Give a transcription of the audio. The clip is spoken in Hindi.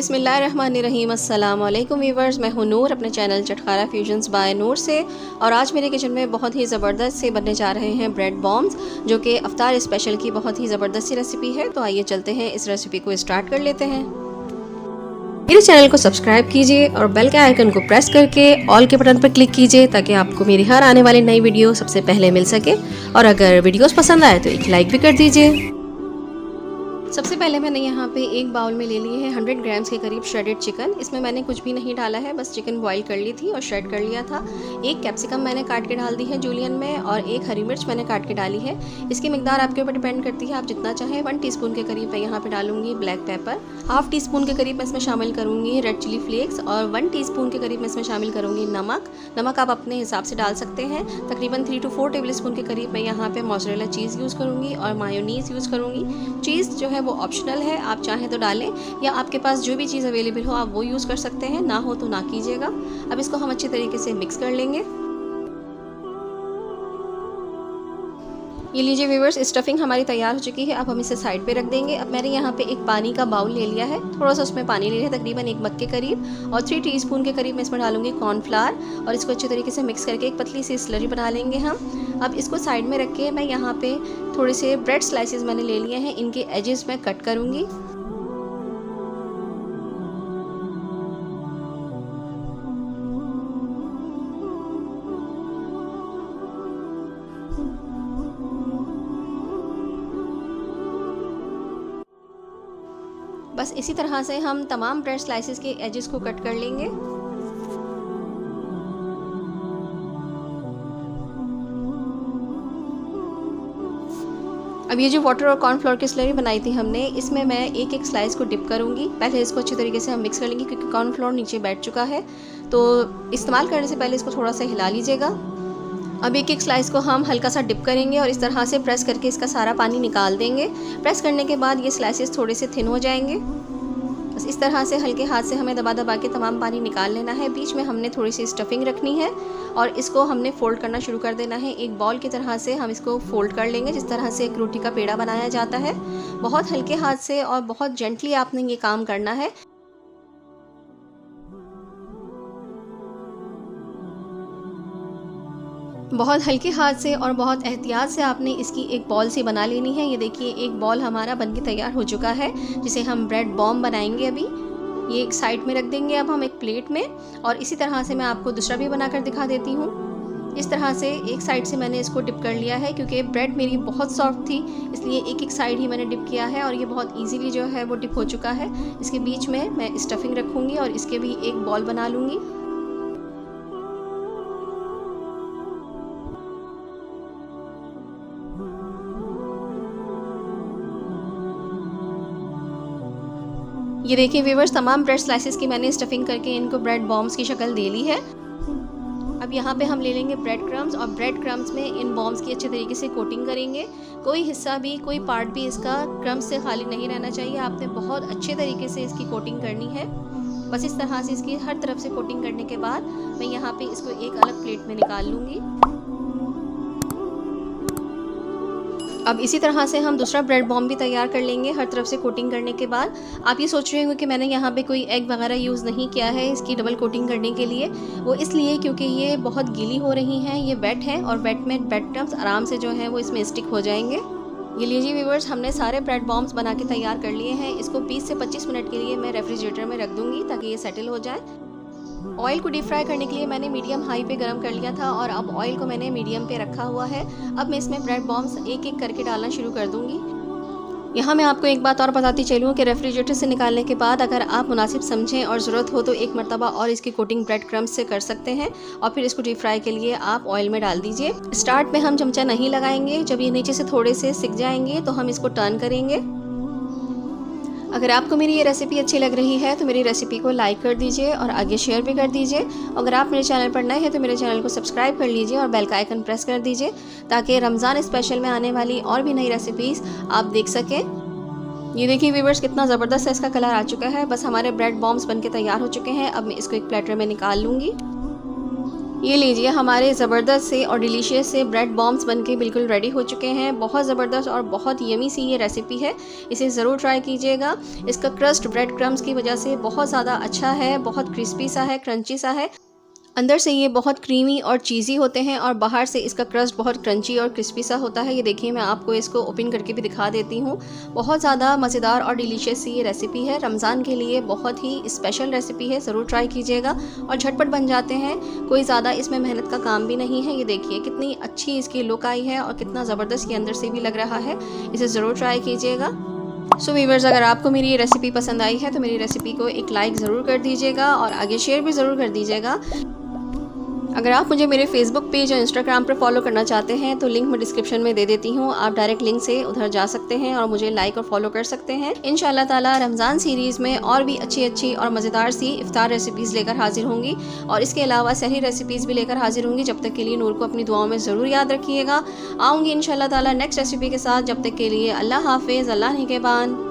बिस्मिल्लाहिर्रहमानिर्रहीम। अस्सलाम वालेकुम व्यूअर्स, मैं हूं नूर अपने चैनल चटखारा फ्यूजन्स बाय नूर से। और आज मेरे किचन में बहुत ही ज़बरदस्त से बनने जा रहे हैं ब्रेड बॉम्ब्स, जो कि अफ्तार स्पेशल की बहुत ही ज़बरदस्त सी रेसिपी है। तो आइए चलते हैं, इस रेसिपी को स्टार्ट कर लेते हैं। मेरे चैनल को सब्सक्राइब कीजिए और बेल के आइकन को प्रेस करके ऑल के बटन पर क्लिक कीजिए, ताकि आपको मेरी हर आने वाली नई वीडियो सबसे पहले मिल सके। और अगर वीडियोस पसंद आए तो एक लाइक भी कर दीजिए। सबसे पहले मैंने यहाँ पे एक बाउल में ले लिए हैं 100 ग्राम्स के करीब श्रेडेड चिकन। इसमें मैंने कुछ भी नहीं डाला है, बस चिकन बॉईल कर ली थी और श्रेड कर लिया था। एक कैप्सिकम मैंने काट के डाल दी है जूलियन में, और एक हरी मिर्च मैंने काट के डाली है। इसकी मिकदार आपके ऊपर डिपेंड करती है, आप जितना चाहें। 1 टीस्पून के करीब मैं यहाँ पे डालूंगी black pepper, half tea spoon के करीब मैं इसमें शामिल करूँगी रेड चिली फ्लेक्स, और 1 टीस्पून के करीब मैं इसमें शामिल करूँगी नमक आप अपने हिसाब से डाल सकते हैं। तकरीबन 3 to 4 टेबल स्पून के करीब मैं यहाँ पे मोज़रेला चीज़ यूज़ करूँगी और मायोनीज़ यूज़ करूँगी। चीज़ जो है वो ऑप्शनल है, आप चाहें तो डालें, या आपके पास जो भी चीज़ अवेलेबल हो आप वो यूज़ कर सकते हैं, ना हो तो ना कीजिएगा। अब इसको हम अच्छे तरीके से मिक्स कर लेंगे। ये लीजिए व्यूअर्स, स्टफिंग हमारी तैयार हो चुकी है। अब हम इसे साइड पे रख देंगे। अब मैंने यहाँ पे एक पानी का बाउल ले लिया है, थोड़ा सा उसमें पानी ले लिया है, तकरीबन 1 मग के करीब, और 3 टीस्पून के करीब मैं इसमें डालूंगी कॉर्नफ्लावर, और इसको अच्छे तरीके से मिक्स करके एक पतली सी स्लरी बना लेंगे हम। अब इसको साइड में रख के मैं यहाँ पे थोड़े से ब्रेड स्लाइसेस मैंने ले लिए हैं, इनके एजेस मैं कट करूँगी। बस इसी तरह से हम तमाम ब्रेड स्लाइसेस के एजेस को कट कर लेंगे। अब ये जो वाटर और कॉर्नफ्लोर की स्लरी बनाई थी हमने, इसमें मैं एक एक स्लाइस को डिप करूंगी। पहले इसको अच्छे तरीके से हम मिक्स कर लेंगे, क्योंकि कॉर्नफ्लोर नीचे बैठ चुका है, तो इस्तेमाल करने से पहले इसको थोड़ा सा हिला लीजिएगा। अब एक एक स्लाइस को हम हल्का सा डिप करेंगे और इस तरह से प्रेस करके इसका सारा पानी निकाल देंगे। प्रेस करने के बाद ये स्लाइसेस थोड़े से थिन हो जाएंगे। बस इस तरह से हल्के हाथ से हमें दबा दबा के तमाम पानी निकाल लेना है। बीच में हमने थोड़ी सी स्टफिंग रखनी है और इसको हमने फोल्ड करना शुरू कर देना है। एक बॉल की तरह से हम इसको फोल्ड कर लेंगे, जिस तरह से एक रोटी का पेड़ा बनाया जाता है। बहुत हल्के हाथ से और बहुत जेंटली आपने ये काम करना है। बहुत हल्के हाथ से और बहुत एहतियात से आपने इसकी एक बॉल सी बना लेनी है। ये देखिए, एक बॉल हमारा बनके तैयार हो चुका है, जिसे हम ब्रेड बॉम्ब बनाएंगे। अभी ये एक साइड में रख देंगे अब हम एक प्लेट में, और इसी तरह से मैं आपको दूसरा भी बनाकर दिखा देती हूँ। इस तरह से एक साइड से मैंने इसको डिप कर लिया है, क्योंकि ब्रेड मेरी बहुत सॉफ्ट थी, इसलिए एक एक साइड ही मैंने डिप किया है, और ये बहुत ईजीली जो है वो डिप हो चुका है। इसके बीच में मैं स्टफिंग रखूँगी और इसके भी एक बॉल बना लूँगी। ये देखिए व्यूअर्स, तमाम ब्रेड स्लाइसेस की मैंने स्टफिंग करके इनको ब्रेड बॉम्ब्स की शक्ल दे ली है। अब यहाँ पे हम ले लेंगे ब्रेड क्रम्स, और ब्रेड क्रम्स में इन बॉम्ब्स की अच्छे तरीके से कोटिंग करेंगे। कोई हिस्सा भी, कोई पार्ट भी इसका क्रम्स से खाली नहीं रहना चाहिए। आपने बहुत अच्छे तरीके से इसकी कोटिंग करनी है। बस इस तरह से इसकी हर तरफ से कोटिंग करने के बाद मैं यहाँ पे इसको एक अलग प्लेट में निकाल लूँगी। अब इसी तरह से हम दूसरा ब्रेड बॉम्ब भी तैयार कर लेंगे। हर तरफ से कोटिंग करने के बाद आप ये सोच रहे होंगे कि मैंने यहाँ पे कोई एग वगैरह यूज़ नहीं किया है इसकी डबल कोटिंग करने के लिए। वो इसलिए क्योंकि ये बहुत गीली हो रही हैं, ये वेट है, और वेट में ब्रेड क्रम्स आराम से जो है वो इसमें स्टिक हो जाएंगे। ये लीजिए व्यूअर्स, हमने सारे ब्रेड बॉम्ब्स बना के तैयार कर लिए हैं। इसको 20 से 25 मिनट के लिए मैं रेफ्रिजरेटर में रख दूँगी, ताकि ये सेटल हो जाए। ऑयल को डीप फ्राई करने के लिए मैंने मीडियम हाई पे गरम कर लिया था, और अब ऑयल को मैंने मीडियम पे रखा हुआ है। अब मैं इसमें ब्रेड बॉम्ब्स एक एक करके डालना शुरू कर दूंगी। यहाँ मैं आपको एक बात और बताती चलूँ कि रेफ्रिजरेटर से निकालने के बाद अगर आप मुनासिब समझें और ज़रूरत हो तो एक मरतबा और इसकी कोटिंग ब्रेड क्रम्स से कर सकते हैं, और फिर इसको डीप फ्राई के लिए आप ऑयल में डाल दीजिए। स्टार्ट में हम चमचा नहीं लगाएंगे, जब ये नीचे से थोड़े से सिक जाएंगे तो हम इसको टर्न करेंगे। अगर आपको मेरी ये रेसिपी अच्छी लग रही है तो मेरी रेसिपी को लाइक कर दीजिए और आगे शेयर भी कर दीजिए। अगर आप मेरे चैनल पर नए हैं तो मेरे चैनल को सब्सक्राइब कर लीजिए और बेल का आइकन प्रेस कर दीजिए, ताकि रमज़ान स्पेशल में आने वाली और भी नई रेसिपीज़ आप देख सकें। ये देखिए व्यूअर्स, कितना ज़बरदस्त इसका कलर आ चुका है। बस हमारे ब्रेड बॉम्ब्स बनके तैयार हो चुके हैं। अब मैं इसको एक प्लेटर में निकाल लूँगी। ये लीजिए, हमारे ज़बरदस्त से और डिलीशियस से ब्रेड बॉम्ब्स बनके बिल्कुल रेडी हो चुके हैं। बहुत ज़बरदस्त और बहुत यमी सी ये रेसिपी है, इसे ज़रूर ट्राई कीजिएगा। इसका क्रस्ट ब्रेड क्रम्स की वजह से बहुत ज़्यादा अच्छा है, बहुत क्रिस्पी सा है, क्रंची सा है। अंदर से ये बहुत क्रीमी और चीज़ी होते हैं और बाहर से इसका क्रस्ट बहुत क्रंची और क्रिस्पी सा होता है। ये देखिए, मैं आपको इसको ओपन करके भी दिखा देती हूँ। बहुत ज़्यादा मज़ेदार और डिलीशियस सी ये रेसिपी है। रमज़ान के लिए बहुत ही स्पेशल रेसिपी है, ज़रूर ट्राई कीजिएगा और झटपट बन जाते हैं। कोई ज़्यादा इसमें मेहनत का काम भी नहीं है। ये देखिए कितनी अच्छी इसकी लुक आई है और कितना ज़बरदस्त ये अंदर से भी लग रहा है। इसे ज़रूर ट्राई कीजिएगा। सो वीवर्स, अगर आपको मेरी ये रेसिपी पसंद आई है तो मेरी रेसिपी को एक लाइक ज़रूर कर दीजिएगा और आगे शेयर भी ज़रूर कर दीजिएगा। अगर आप मुझे मेरे फेसबुक पेज और इंस्टाग्राम पर फॉलो करना चाहते हैं तो लिंक मैं डिस्क्रिप्शन में दे देती हूँ। आप डायरेक्ट लिंक से उधर जा सकते हैं और मुझे लाइक और फॉलो कर सकते हैं। इंशाल्लाह ताला रमज़ान सीरीज़ में और भी अच्छी अच्छी और मज़ेदार सी इफ्तार रेसिपीज़ लेकर हाजिर होंगी और इसके अलावा सहरी रेसिपीज़ भी लेकर हाजिर होंगी। जब तक के लिए नूर को अपनी दुआओं में ज़रूर याद रखिएगा। आऊँगी इंशाल्लाह ताला नेक्स्ट रेसिपी के साथ। जब तक के लिए अल्लाह हाफिज़, अल्लाह निगहबान।